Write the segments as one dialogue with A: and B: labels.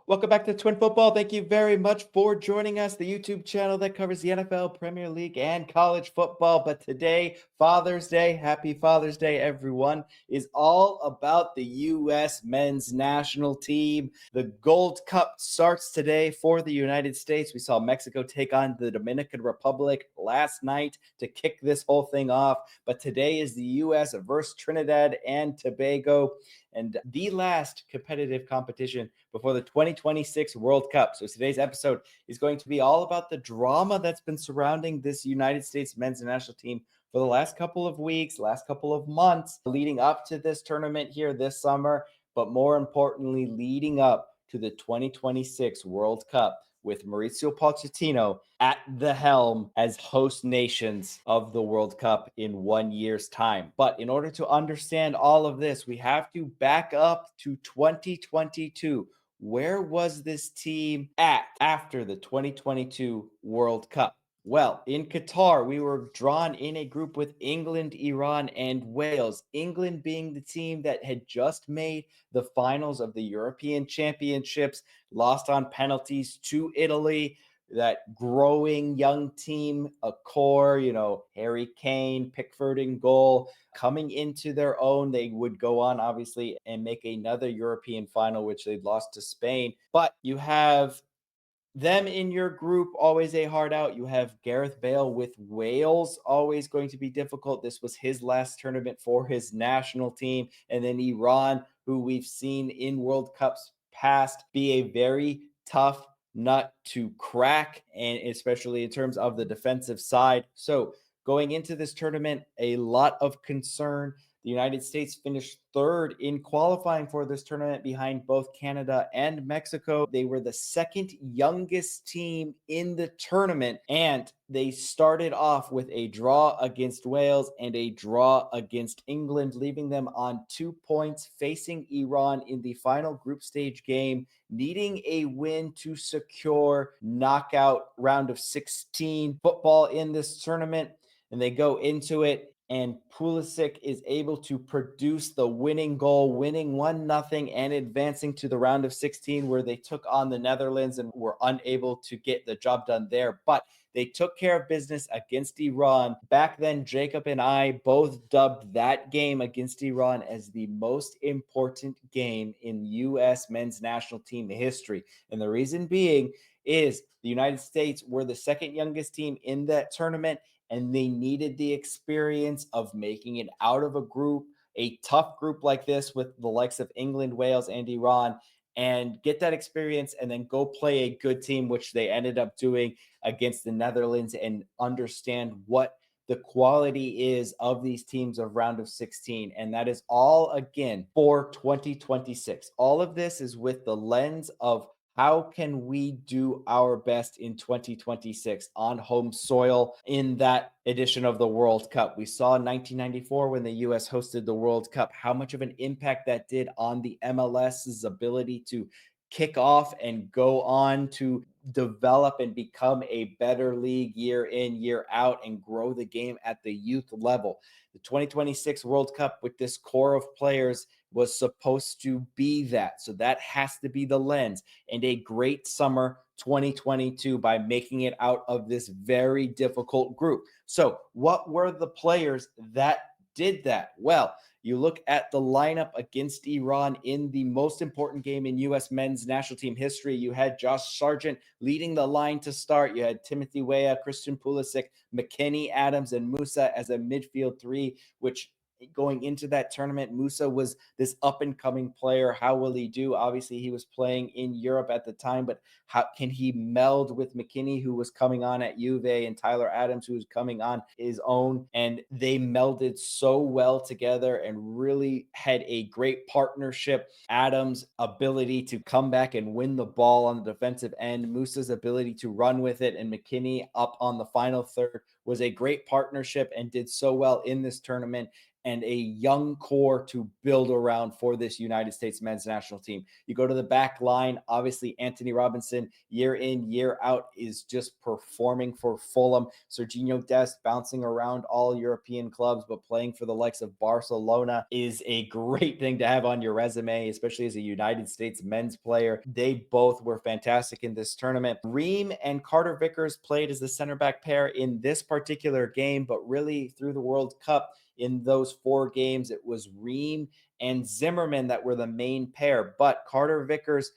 A: Welcome back to Twin Football. Thank you very much for joining us, the YouTube channel that covers the NFL, Premier League, and college football. But today, Father's Day, happy Father's Day, everyone, is all about the U.S. men's national team. The Gold Cup starts today for the United States. We saw Mexico take on the Dominican Republic last night to kick this whole thing off. But today is the U.S. versus Trinidad and Tobago, and the last competitive competition before the 2026 World Cup. So today's episode is going to be all about the drama that's been surrounding this United States men's national team for the last couple of weeks, last couple of months, leading up to this tournament here this summer, but more importantly, leading up to the 2026 World Cup with Mauricio Pochettino at the helm as host nations of the World Cup in 1 year's time. But in order to understand all of this, we have to back up to 2022. Where was this team at after the 2022 World Cup? Well, in Qatar, we were drawn in a group with England, Iran, and Wales. England being the team that had just made the finals of the European Championships, lost on penalties to Italy. That growing young team, a core, Harry Kane, Pickford in goal, coming into their own. They would go on, obviously, and make another European final, which they'd lost to Spain. But you have them in your group, always a hard out. You have Gareth Bale with Wales, always going to be difficult. This was his last tournament for his national team. And then Iran, who we've seen in World Cups past be a very tough nut to crack, and especially in terms of the defensive side. So going into this tournament, a lot of concern. The United States finished third in qualifying for this tournament behind both Canada and Mexico. They were the second youngest team in the tournament, and they started off with a draw against Wales and a draw against England, leaving them on 2 points, facing Iran in the final group stage game, needing a win to secure knockout round of 16 football in this tournament. And they go into it, and Pulisic is able to produce the winning goal, winning 1-0 and advancing to the round of 16, where they took on the Netherlands and were unable to get the job done there. But they took care of business against Iran. Back then, Jacob and I both dubbed that game against Iran as the most important game in U.S. men's national team history. And the reason being is the United States were the second youngest team in that tournament, and they needed the experience of making it out of a group, a tough group like this with the likes of England, Wales, and Iran, and get that experience and then go play a good team, which they ended up doing against the Netherlands, and understand what the quality is of these teams of round of 16. And that is all, again, for 2026. All of this is with the lens of how can we do our best in 2026 on home soil in that edition of the World Cup? We saw in 1994 when the U.S. hosted the World Cup how much of an impact that did on the MLS's ability to kick off and go on to develop and become a better league year in, year out, and grow the game at the youth level. The 2026 World Cup with this core of players was supposed to be that. So that has to be the lens, and a great summer 2022 by making it out of this very difficult group. So what were the players that did that? Well, you look at the lineup against Iran in the most important game in U.S. men's national team history. You had Josh Sargent leading the line to start. You had Timothy Weah, Christian Pulisic, McKennie, Adams, and Musa as a midfield three, which going into that tournament, Musa was this up-and-coming player. How will he do? Obviously, he was playing in Europe at the time, but how can he meld with McKennie, who was coming on at Juve, and Tyler Adams, who was coming on his own? And they melded so well together and really had a great partnership. Adams' ability to come back and win the ball on the defensive end, Musa's ability to run with it, and McKennie up on the final third was a great partnership and did so well in this tournament. and a young core to build around for this United States men's national team. You go to the back line, obviously Anthony Robinson, year in, year out, is just performing for Fulham. Serginho Dest bouncing around all European clubs, but playing for the likes of Barcelona is a great thing to have on your resume, especially as a United States men's player. They both were fantastic in this tournament. Ream and Carter Vickers played as the center back pair in this particular game, but really through the World Cup, in those 4 games, it was Ream and Zimmerman that were the main pair. But Carter Vickers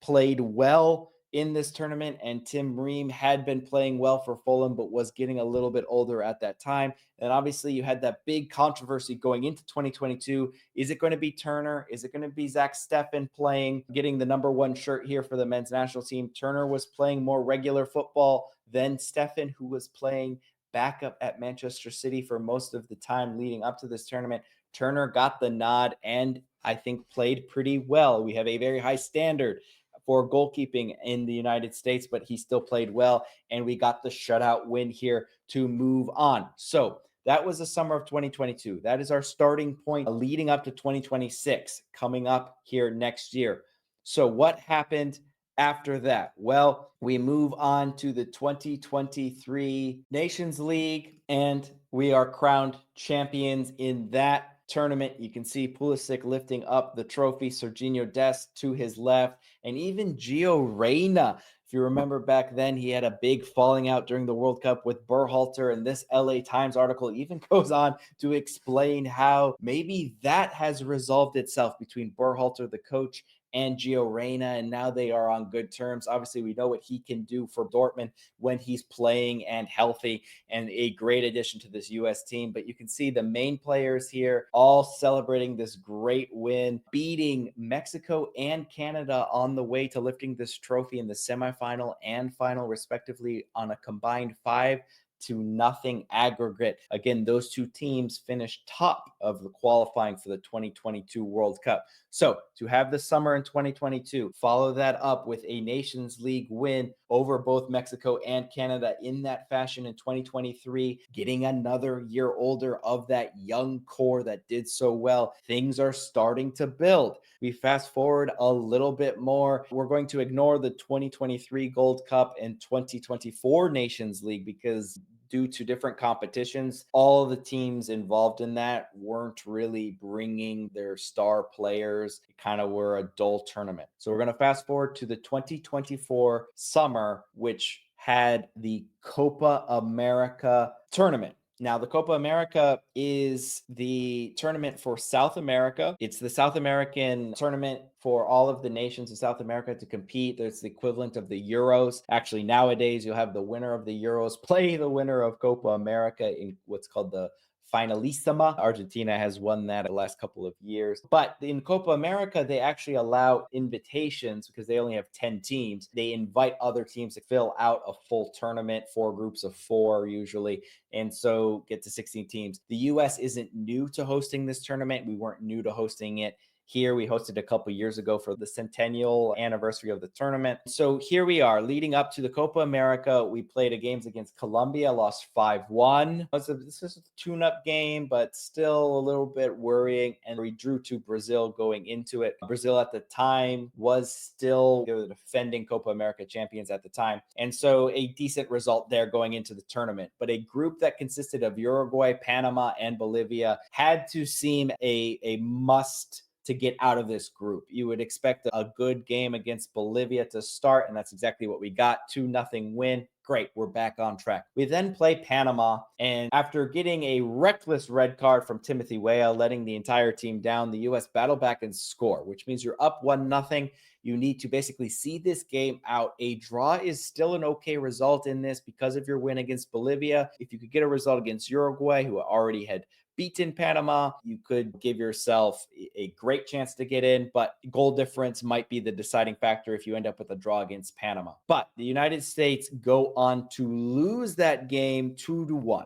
A: played well in this tournament, and Tim Ream had been playing well for Fulham, but was getting a little bit older at that time. And obviously, you had that big controversy going into 2022. Is it going to be Turner? Is it going to be Zach Steffen playing, getting the number 1 shirt here for the men's national team? Turner was playing more regular football than Steffen, who was playing backup at Manchester City for most of the time leading up to this tournament. Turner got the nod and I think played pretty well. We have a very high standard for goalkeeping in the United States, but he still played well, and we got the shutout win here to move on. So that was the summer of 2022. That is our starting point leading up to 2026, coming up here next year. So what happened after that? Well, we move on to the 2023 Nations League, and we are crowned champions in that tournament. You can see Pulisic lifting up the trophy, Serginho Dest to his left, and even Gio Reyna. If you remember back then, he had a big falling out during the World Cup with Berhalter, and this LA Times article even goes on to explain how maybe that has resolved itself between Berhalter, the coach, and Gio Reyna, and now they are on good terms. Obviously, we know what he can do for Dortmund when he's playing and healthy, and a great addition to this U.S. team. But you can see the main players here all celebrating this great win, beating Mexico and Canada on the way to lifting this trophy in the semifinal and final, respectively, on a combined 5-0 aggregate. Again, those 2 teams finished top of the qualifying for the 2022 World Cup. So to have the summer in 2022, follow that up with a Nations League win over both Mexico and Canada in that fashion in 2023, getting another year older of that young core that did so well. Things are starting to build. We fast forward a little bit more. We're going to ignore the 2023 Gold Cup and 2024 Nations League because due to different competitions, all of the teams involved in that weren't really bringing their star players. It kind of were a dull tournament. So we're going to fast forward to the 2024 summer, which had the Copa America tournament. Now, the Copa America is the tournament for South America. It's the South American tournament for all of the nations in South America to compete. It's the equivalent of the Euros. Actually, nowadays, you'll have the winner of the Euros play the winner of Copa America in what's called the Finalissima. Argentina has won that the last couple of years. But in Copa America, they actually allow invitations because they only have 10 teams. They invite other teams to fill out a full tournament, 4 groups of 4 usually, and so get to 16 teams. The U.S. isn't new to hosting this tournament. We weren't new to hosting it here. We hosted a couple years ago for the centennial anniversary of the tournament. So here we are leading up to the Copa America. We played a games against Colombia, lost 5-1. This is a tune-up game, but still a little bit worrying. And we drew to Brazil going into it. Brazil at the time was still the defending Copa America champions at the time. And so a decent result there going into the tournament. But a group that consisted of Uruguay, Panama, and Bolivia had to seem a must to get out of this group. You would expect a good game against Bolivia to start, and that's exactly what we got. 2-0 win. Great, we're back on track. We then play Panama, and after getting a reckless red card from Timothy Weah, letting the entire team down, the U.S. battle back and score, which means you're up 1-0. You need to basically see this game out. A draw is still an okay result in this because of your win against Bolivia. If you could get a result against Uruguay, who already had beaten Panama, you could give yourself a great chance to get in, but goal difference might be the deciding factor if you end up with a draw against Panama. But the United States go on to lose that game 2-1.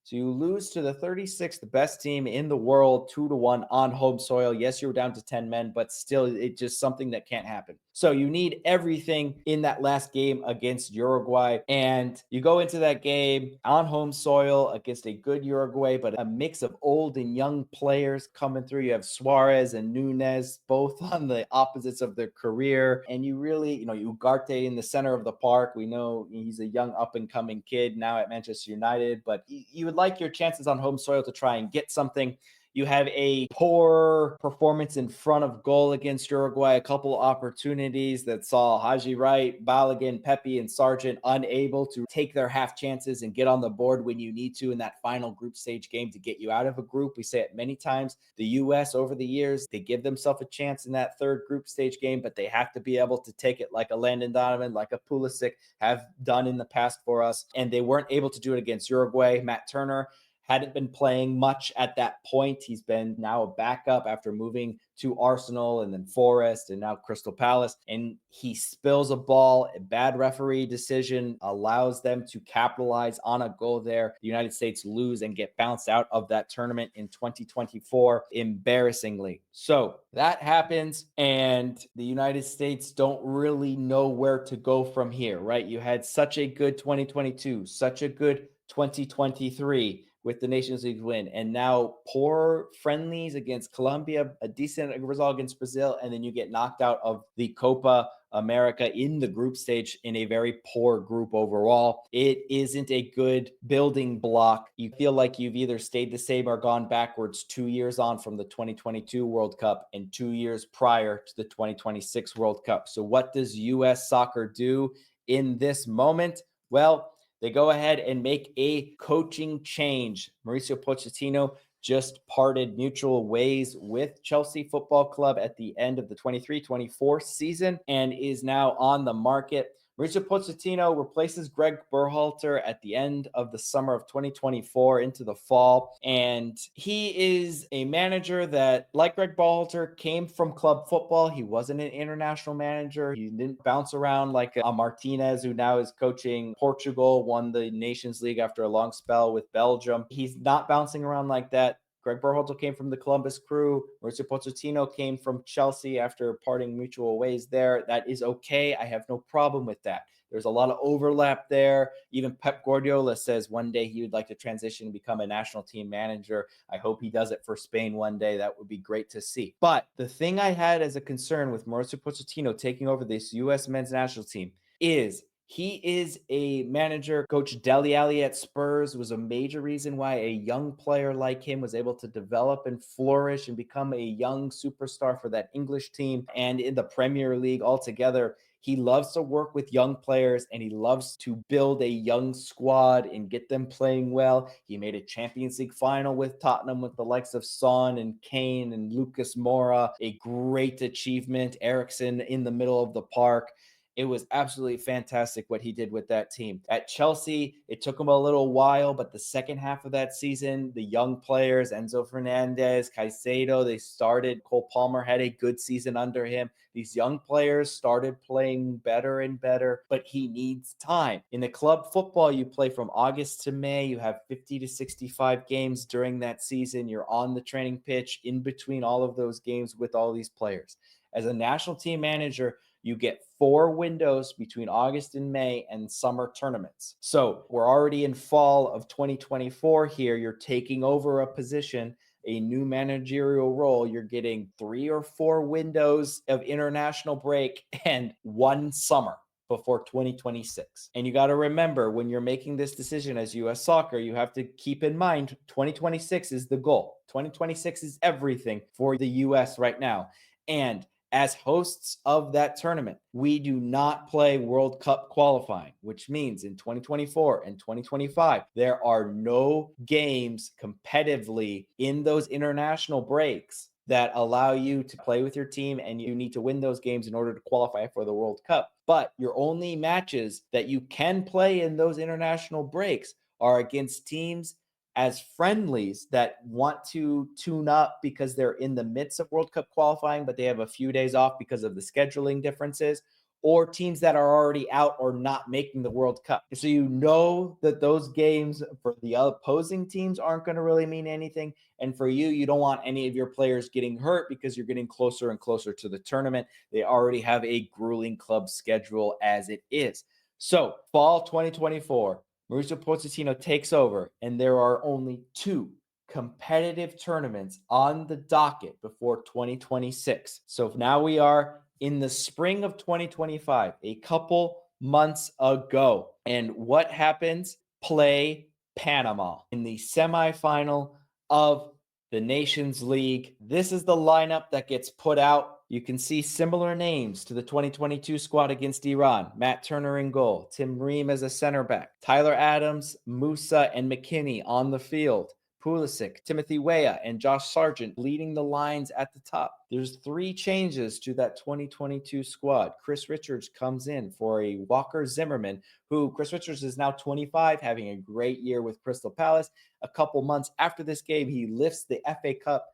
A: So you lose to the 36th best team in the world 2-1 on home soil. Yes, you're down to 10 men, but still it's just something that can't happen. So you need everything in that last game against Uruguay. And you go into that game on home soil against a good Uruguay, but a mix of old and young players coming through. You have Suarez and Nunez, both on the opposites of their career. And you really, Ugarte in the center of the park. We know he's a young up and coming kid now at Manchester United, but you would like your chances on home soil to try and get something. You have a poor performance in front of goal against Uruguay, a couple opportunities that saw Haji Wright, Balogun, Pepe, and Sargent unable to take their half chances and get on the board when you need to in that final group stage game to get you out of a group. We say it many times. The U.S. over the years, they give themselves a chance in that third group stage game, but they have to be able to take it like a Landon Donovan, like a Pulisic have done in the past for us. And they weren't able to do it against Uruguay. Matt Turner hadn't been playing much at that point. He's been now a backup after moving to Arsenal and then Forest and now Crystal Palace. And he spills a ball. A bad referee decision allows them to capitalize on a goal there. The United States lose and get bounced out of that tournament in 2024, embarrassingly. So that happens, and the United States don't really know where to go from here, right? You had such a good 2022, such a good 2023 with the Nations League win, and now poor friendlies against Colombia, a decent result against Brazil, and then you get knocked out of the Copa America in the group stage in a very poor group overall. It isn't a good building block. You feel like you've either stayed the same or gone backwards 2 years on from the 2022 World Cup and 2 years prior to the 2026 World Cup. So what does U.S. soccer do in this moment? Well, they go ahead and make a coaching change. Mauricio Pochettino just parted mutual ways with Chelsea Football Club at the end of the 23-24 season and is now on the market. Mauricio Pochettino replaces Greg Berhalter at the end of the summer of 2024 into the fall. And he is a manager that, like Greg Berhalter, came from club football. He wasn't an international manager. He didn't bounce around like a Martinez, who now is coaching Portugal, won the Nations League after a long spell with Belgium. He's not bouncing around like that. Greg Berhalter came from the Columbus Crew. Mauricio Pochettino came from Chelsea after parting mutual ways there. That is okay. I have no problem with that. There's a lot of overlap there. Even Pep Guardiola says one day he would like to transition and become a national team manager. I hope he does it for Spain one day. That would be great to see. But the thing I had as a concern with Mauricio Pochettino taking over this U.S. men's national team is he is a manager. Coach Dele Alli at Spurs was a major reason why a young player like him was able to develop and flourish and become a young superstar for that English team and in the Premier League altogether. He loves to work with young players and he loves to build a young squad and get them playing well. He made a Champions League final with Tottenham with the likes of Son and Kane and Lucas Moura, a great achievement. Eriksen in the middle of the park. It was absolutely fantastic what he did with that team. At Chelsea, it took him a little while, but the second half of that season, the young players, Enzo Fernandez, Caicedo, they started. Cole Palmer had a good season under him. These young players started playing better and better, but he needs time. In the club football, you play from August to May. You have 50 to 65 games during that season. You're on the training pitch in between all of those games with all these players. As a national team manager, you get 4 windows between August and May and summer tournaments. So we're already in fall of 2024 here. You're taking over a position, a new managerial role. You're getting 3 or 4 windows of international break and 1 summer before 2026. And you got to remember, when you're making this decision as US Soccer, you have to keep in mind 2026 is the goal. 2026 is everything for the US right now. And as hosts of that tournament, we do not play World Cup qualifying, which means in 2024 and 2025, there are no games competitively in those international breaks that allow you to play with your team, and you need to win those games in order to qualify for the World Cup. But your only matches that you can play in those international breaks are against teams as friendlies that want to tune up because they're in the midst of World Cup qualifying, but they have a few days off because of the scheduling differences, or teams that are already out or not making the World Cup. So you know that those games for the opposing teams aren't going to really mean anything. And for you, you don't want any of your players getting hurt because you're getting closer and closer to the tournament. They already have a grueling club schedule as it is. So fall 2024, Mauricio Pochettino takes over, and there are only two competitive tournaments on the docket before 2026. So now we are in the spring of 2025, a couple months ago. And what happens? Play Panama in the semifinal of the Nations League. This is the lineup that gets put out. You can see similar names to the 2022 squad against Iran. Matt Turner in goal, Tim Ream as a center back, Tyler Adams, Musa, and McKinney on the field. Pulisic, Timothy Weah, and Josh Sargent leading the lines at the top. There's 3 changes to that 2022 squad. Chris Richards comes in for a Walker Zimmerman, who Chris Richards is now 25, having a great year with Crystal Palace. A couple months after this game, he lifts the FA Cup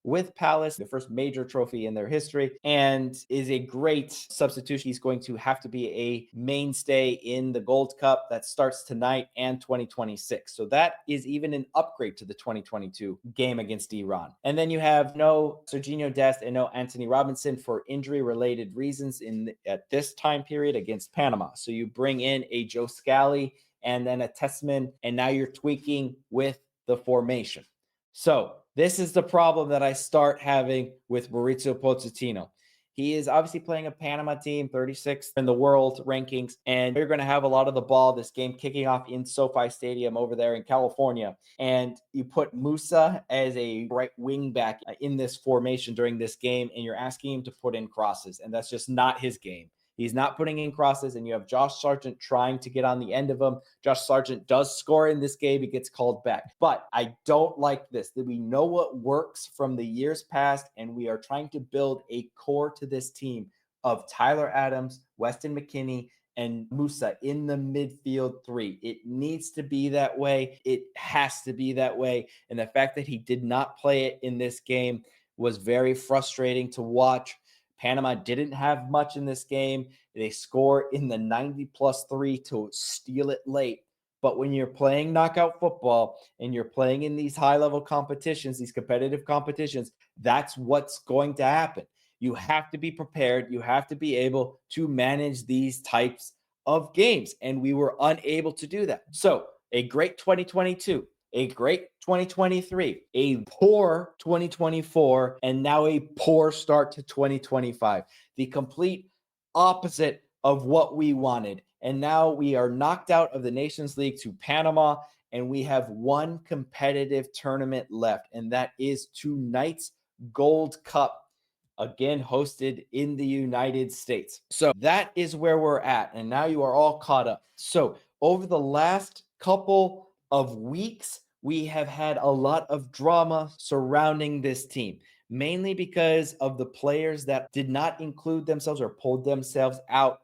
A: with Palace, the first major trophy in their history, and is a great substitution. He's going to have to be a mainstay in the Gold Cup that starts tonight and 2026. So that is even an upgrade to the 2022 game against Iran. And then you have no Serginho Dest and no Anthony Robinson for injury-related reasons at this time period against Panama. So you bring in a Joe Scally and then a Tessman, and now you're tweaking with the formation. So this is the problem that I start having with Mauricio Pochettino. He is obviously playing a Panama team, 36th in the world rankings, and you're going to have a lot of the ball this game kicking off in SoFi Stadium over there in California. And you put Musa as a right wing back in this formation during this game, and you're asking him to put in crosses, and that's just not his game. He's not putting in crosses, and you have Josh Sargent trying to get on the end of him. Josh Sargent does score in this game. He gets called back. But I don't like this. That we know what works from the years past, and we are trying to build a core to this team of Tyler Adams, Weston McKinney, and Musa in the midfield 3. It needs to be that way. It has to be that way. And the fact that he did not play it in this game was very frustrating to watch. Panama didn't have much in this game. They score in the 90+3 to steal it late. But when you're playing knockout football and you're playing in these high-level competitions, these competitive competitions, that's what's going to happen. You have to be prepared. You have to be able to manage these types of games. And we were unable to do that. So a great 2022. A great 2023, a poor 2024, and now a poor start to 2025. The complete opposite of what we wanted. And now we are knocked out of the Nations League to Panama, and we have one competitive tournament left, and that is tonight's Gold Cup, again hosted in the United States. So that is where we're at, and now you are all caught up. So over the last couple of weeks, we have had a lot of drama surrounding this team, mainly because of the players that did not include themselves or pulled themselves out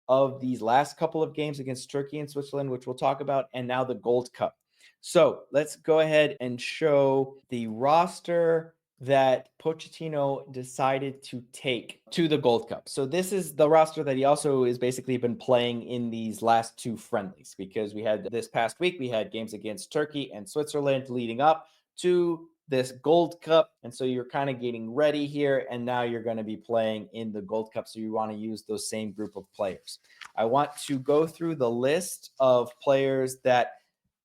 A: of these last couple of games against Turkey and Switzerland, which we'll talk about, and now the Gold Cup. So let's go ahead and show the roster that Pochettino decided to take to the Gold Cup. So this is the roster that he also is basically been playing in these last 2 friendlies, because we had this past week, we had games against Turkey and Switzerland leading up to this Gold Cup. And so you're kind of getting ready here, and now you're going to be playing in the Gold Cup. So you want to use those same group of players. I want to go through the list of players that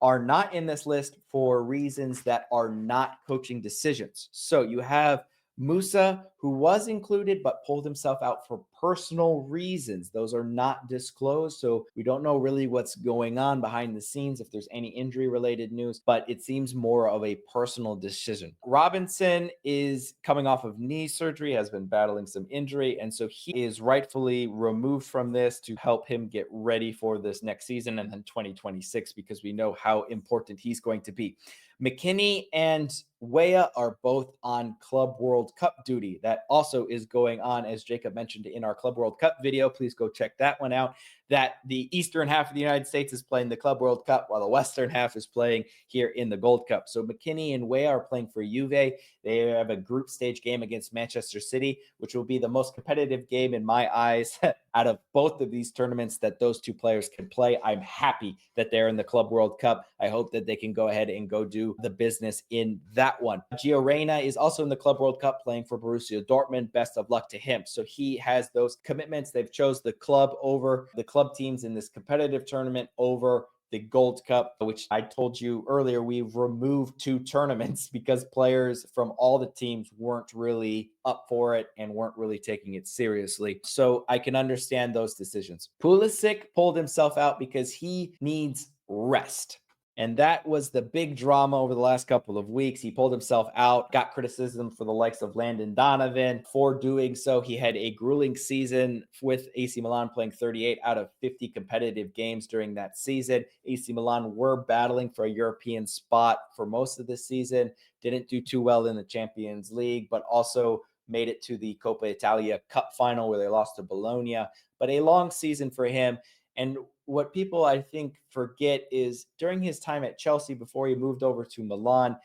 A: are not in this list for reasons that are not coaching decisions. So you have Musa, who was included but pulled himself out for personal reasons. Those are not disclosed, so we don't know really what's going on behind the scenes, if there's any injury-related news, but it seems more of a personal decision. Robinson is coming off of knee surgery, has been battling some injury, and so he is rightfully removed from this to help him get ready for this next season and then 2026, because we know how important he's going to be. McKinney and Weah are both on Club World Cup duty. That also is going on, as Jacob mentioned in our our Club World Cup video. Please go check that one out. That the eastern half of the United States is playing the Club World Cup while the western half is playing here in the Gold Cup. So McKinney and Way are playing for Juve. They have a group stage game against Manchester City, which will be the most competitive game in my eyes out of both of these tournaments that those two players can play. I'm happy that they're in the Club World Cup. I hope that they can go ahead and go do the business in that one. Gio Reyna is also in the Club World Cup playing for Borussia Dortmund. Best of luck to him. So he has those commitments. They've chose the club over the club teams in this competitive tournament over the Gold Cup, which I told you earlier, we've removed 2 tournaments because players from all the teams weren't really up for it and weren't really taking it seriously. So I can understand those decisions. Pulisic pulled himself out because he needs rest. And that was the big drama over the last couple of weeks. He pulled himself out, got criticism for the likes of Landon Donovan for doing so. He had a grueling season with AC Milan, playing 38 out of 50 competitive games during that season. AC Milan were battling for a European spot for most of the season, didn't do too well in the Champions League, but also made it to the Coppa Italia Cup final where they lost to Bologna. But a long season for him. And what people, I think, forget is during his time at Chelsea before he moved over to Milan,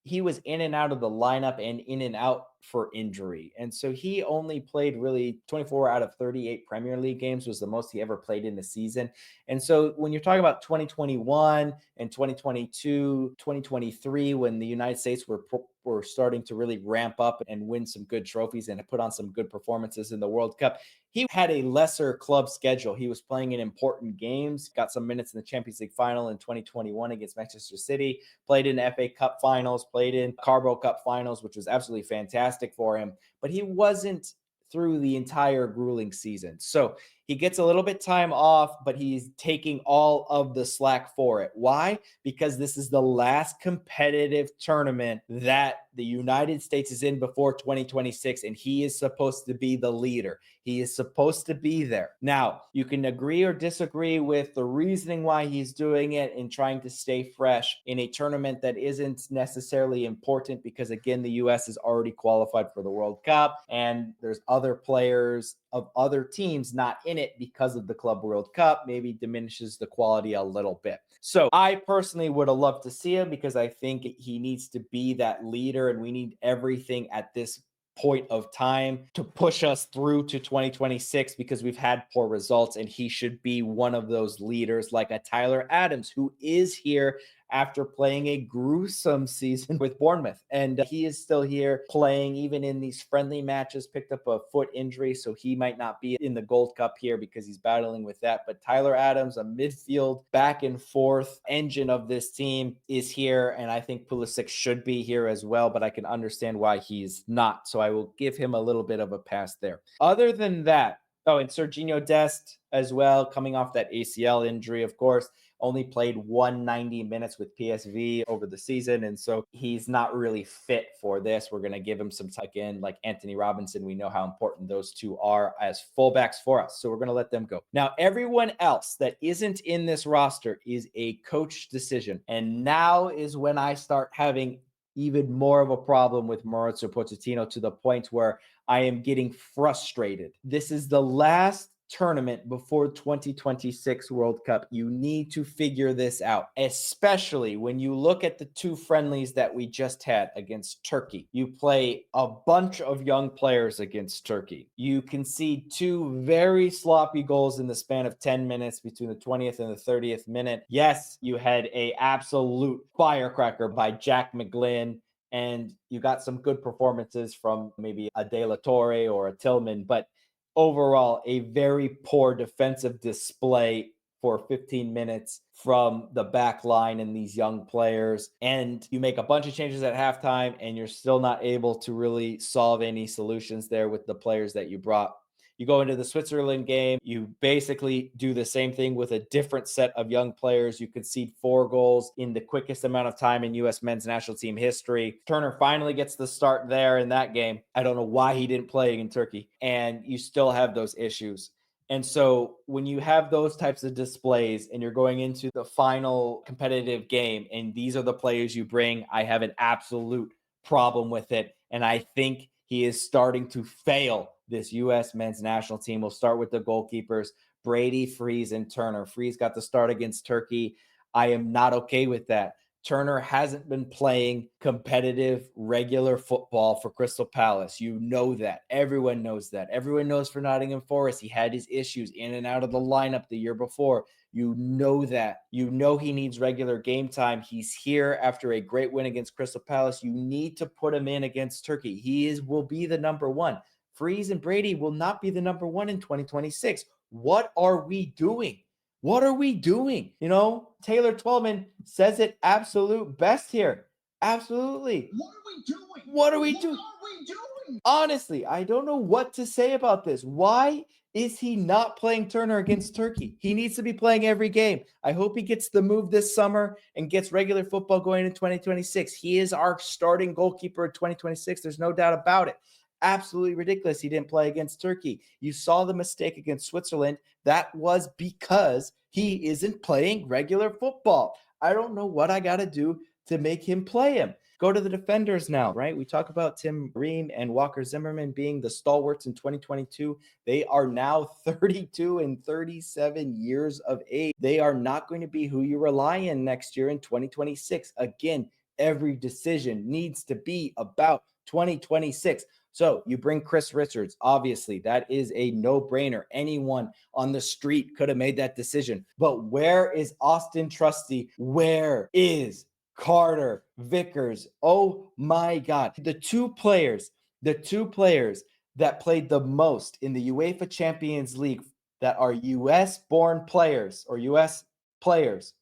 A: he was in and out of the lineup and in and out for injury. And so he only played really 24 out of 38 Premier League games was the most he ever played in the season. And so when you're talking about 2021 and 2022, 2023, when the United States were starting to really ramp up and win some good trophies and put on some good performances in the World Cup, he had a lesser club schedule. He was playing in important games, got some minutes in the Champions League final in 2021 against Manchester City, played in FA Cup finals, played in Carabao Cup finals, which was absolutely fantastic for him. But he wasn't through the entire grueling season. So he gets a little bit time off, but he's taking all of the slack for it. Why? Because this is the last competitive tournament that the United States is in before 2026, and he is supposed to be the leader. He is supposed to be there. Now, you can agree or disagree with the reasoning why he's doing it and trying to stay fresh in a tournament that isn't necessarily important because, again, the U.S. is already qualified for the World Cup, and there's other players of other teams not in it because of the Club World Cup, maybe diminishes the quality a little bit. So I personally would have loved to see him because I think he needs to be that leader, and we need everything at this point of time to push us through to 2026 because we've had poor results, and he should be one of those leaders like a Tyler Adams, who is here after playing a gruesome season with Bournemouth. And he is still here playing even in these friendly matches, picked up a foot injury, so he might not be in the Gold Cup here because he's battling with that. But Tyler Adams, a midfield back and forth engine of this team, is here. And I think Pulisic should be here as well, but I can understand why he's not. So I will give him a little bit of a pass there. Other than that, and Serginho Dest as well, coming off that ACL injury, of course, only played 190 minutes with PSV over the season. And so he's not really fit for this. We're going to give him some time again, like Anthony Robinson. We know how important those two are as fullbacks for us. So we're going to let them go. Now, everyone else that isn't in this roster is a coach decision. And now is when I start having even more of a problem with Mauricio Pochettino, to the point where I am getting frustrated. This is the last tournament before 2026 World Cup. You need to figure this out, especially when you look at the 2 friendlies that we just had against Turkey. You play a bunch of young players against Turkey. You concede 2 very sloppy goals in the span of 10 minutes between the 20th and the 30th minute. Yes, you had a absolute firecracker by Jack McGlynn, and you got some good performances from maybe a De La Torre or a Tillman, but overall, a very poor defensive display for 15 minutes from the back line and these young players. And you make a bunch of changes at halftime, and you're still not able to really solve any solutions there with the players that you brought. You go into the Switzerland game, you basically do the same thing with a different set of young players. You concede 4 goals in the quickest amount of time in U.S. men's national team history. Turner finally gets the start there in that game. I don't know why he didn't play in Turkey. And you still have those issues. And so when you have those types of displays and you're going into the final competitive game and these are the players you bring, I have an absolute problem with it. And I think he is starting to fail this U.S. men's national team. We'll start with the goalkeepers, Brady, Freese, and Turner. Freese got the start against Turkey. I am not okay with that. Turner hasn't been playing competitive, regular football for Crystal Palace. You know that. Everyone knows that. Everyone knows for Nottingham Forest, he had his issues in and out of the lineup the year before. You know that. You know he needs regular game time. He's here after a great win against Crystal Palace. You need to put him in against Turkey. Will be the number one. Freese and Brady will not be the number one in 2026. What are we doing? What are we doing? Taylor Twellman says it absolute best here. Absolutely.
B: What are we doing?
A: What are we doing?
B: What are we doing?
A: Honestly, I don't know what to say about this. Why is he not playing Turner against Turkey? He needs to be playing every game. I hope he gets the move this summer and gets regular football going in 2026. He is our starting goalkeeper in 2026. There's no doubt about it. Absolutely ridiculous he didn't play against Turkey. You saw the mistake against Switzerland. That was because he isn't playing regular football. I don't know what I got to do to make him play him. Go to the defenders now, right? We talk about Tim Ream and Walker Zimmerman being the stalwarts in 2022. They are now 32 and 37 years of age. They are not going to be who you rely on next year in 2026. Again, every decision needs to be about 2026. So you bring Chris Richards. Obviously, that is a no-brainer. Anyone on the street could have made that decision. But where is Austin Trusty? Where is Carter Vickers? Oh my God. The two players that played the most in the UEFA Champions League that are US-born players or US players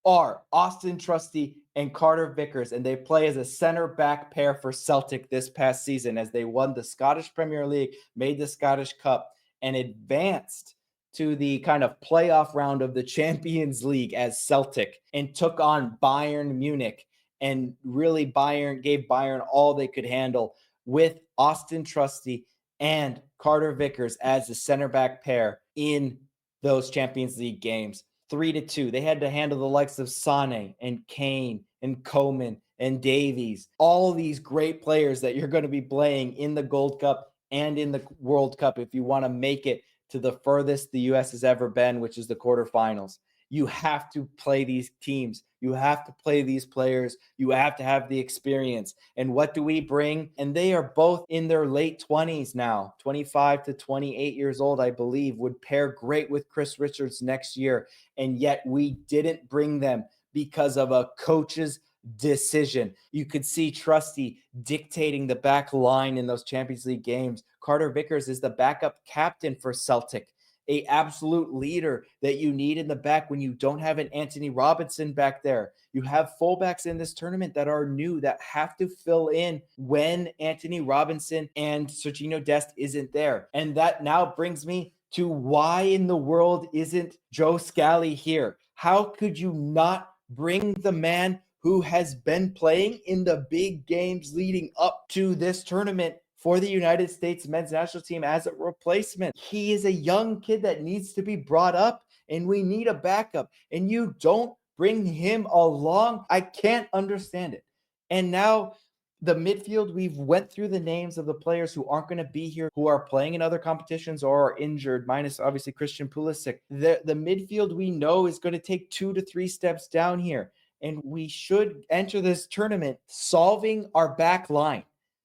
A: are Austin Trusty and Carter Vickers, and they play as a center back pair for Celtic this past season as they won the Scottish Premier League, made the Scottish Cup, and advanced to the kind of playoff round of the Champions League as Celtic and took on Bayern Munich, and really gave Bayern all they could handle with Austin Trusty and Carter Vickers as the center back pair in those Champions League games. 3-2. They had to handle the likes of Sane and Kane and Coman and Davies, all these great players that you're going to be playing in the Gold Cup and in the World Cup if you want to make it to the furthest the U.S. has ever been, which is the quarterfinals. You have to play these teams. You have to play these players. You have to have the experience. And what do we bring? And they are both in their late 20s now, 25 to 28 years old, I believe, would pair great with Chris Richards next year. And yet we didn't bring them because of a coach's decision. You could see Trusty dictating the back line in those Champions League games. Carter Vickers is the backup captain for Celtic, an absolute leader that you need in the back when you don't have an Anthony Robinson back there. You have fullbacks in this tournament that are new, that have to fill in when Anthony Robinson and Sergiño Dest isn't there. And that now brings me to why in the world isn't Joe Scally here? How could you not bring the man who has been playing in the big games leading up to this tournament for the United States men's national team as a replacement? He is a young kid that needs to be brought up, and we need a backup. And you don't bring him along. I can't understand it. And now the midfield, we've went through the names of the players who aren't going to be here, who are playing in other competitions or are injured, minus obviously Christian Pulisic. The midfield we know is going to take 2 to 3 steps down here. And we should enter this tournament solving our back line.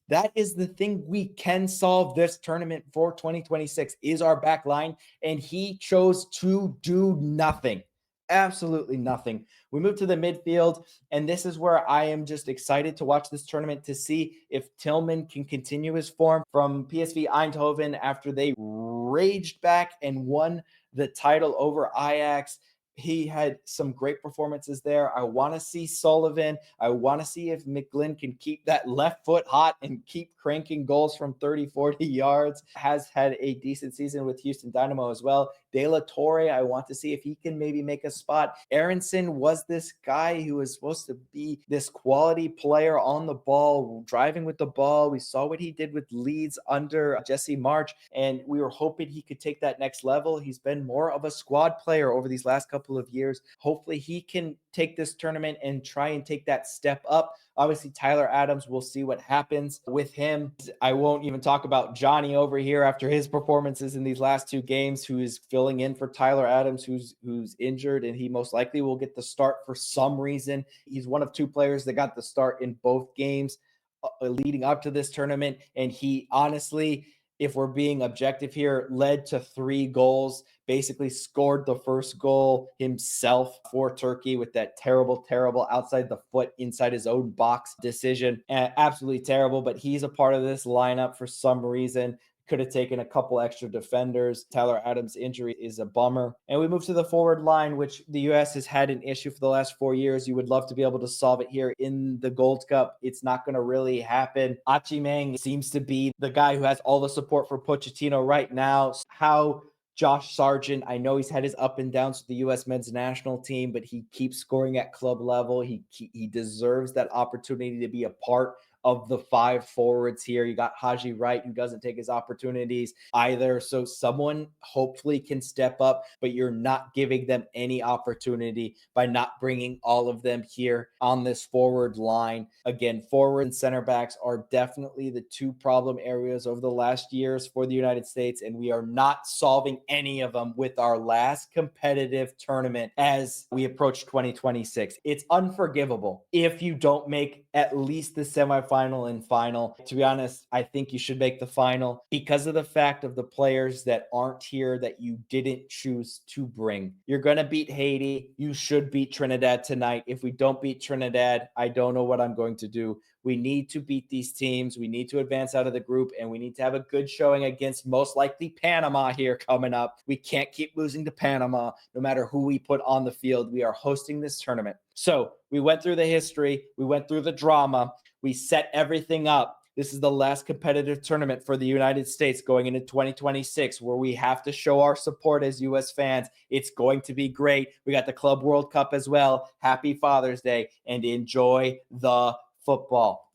A: That is the thing we can solve this tournament for 2026 is our back line. And he chose to do nothing. Absolutely nothing. We move to the midfield, and this is where I am just excited to watch this tournament to see if Tillman can continue his form from PSV Eindhoven after they raged back and won the title over Ajax. He had some great performances there. I want to see Sullivan. I want to see if McGlynn can keep that left foot hot and keep cranking goals from 30, 40 yards. Has had a decent season with Houston Dynamo as well. De La Torre, I want to see if he can maybe make a spot. Aronson was this guy who was supposed to be this quality player on the ball, driving with the ball. We saw what he did with Leeds under Jesse March, and we were hoping he could take that next level. He's been more of a squad player over these last couple couple of years. Hopefully he can take this tournament and try and take that step up. Obviously, Tyler Adams, we'll see what happens with him. I won't even talk about Johnny over here after his performances in these last two games, who is filling in for Tyler Adams, who's injured, and he most likely will get the start for some reason. He's one of two players that got the start in both games leading up to this tournament, and he honestly, if we're being objective here, led to 3 goals, basically scored the first goal himself for Turkey with that terrible outside the foot inside his own box decision. Absolutely terrible, but he's a part of this lineup for some reason. Could have taken a couple extra defenders. Tyler Adams' injury is a bummer. And we move to the forward line, which the U.S. has had an issue for the last 4 years. You would love to be able to solve it here in the Gold Cup. It's not going to really happen. Achimeng seems to be the guy who has all the support for Pochettino right now. How Josh Sargent, I know he's had his up and downs with the U.S. men's national team, but he keeps scoring at club level. He deserves that opportunity to be a part of the 5 forwards here. You got Haji Wright, who doesn't take his opportunities either. So someone hopefully can step up, but you're not giving them any opportunity by not bringing all of them here on this forward line. Again, forward and center backs are definitely the 2 problem areas over the last years for the United States, and we are not solving any of them with our last competitive tournament as we approach 2026. It's unforgivable if you don't make at least the semifinal and final. To be honest, I think you should make the final because of the fact of the players that aren't here that you didn't choose to bring. You're going to beat Haiti. You should beat Trinidad tonight. If we don't beat Trinidad, I don't know what I'm going to do. We need to beat these teams. We need to advance out of the group, and we need to have a good showing against most likely Panama here coming up. We can't keep losing to Panama no matter who we put on the field. We are hosting this tournament. So we went through the history. We went through the drama. We set everything up. This is the last competitive tournament for the United States going into 2026, where we have to show our support as U.S. fans. It's going to be great. We got the Club World Cup as well. Happy Father's Day, and enjoy the football.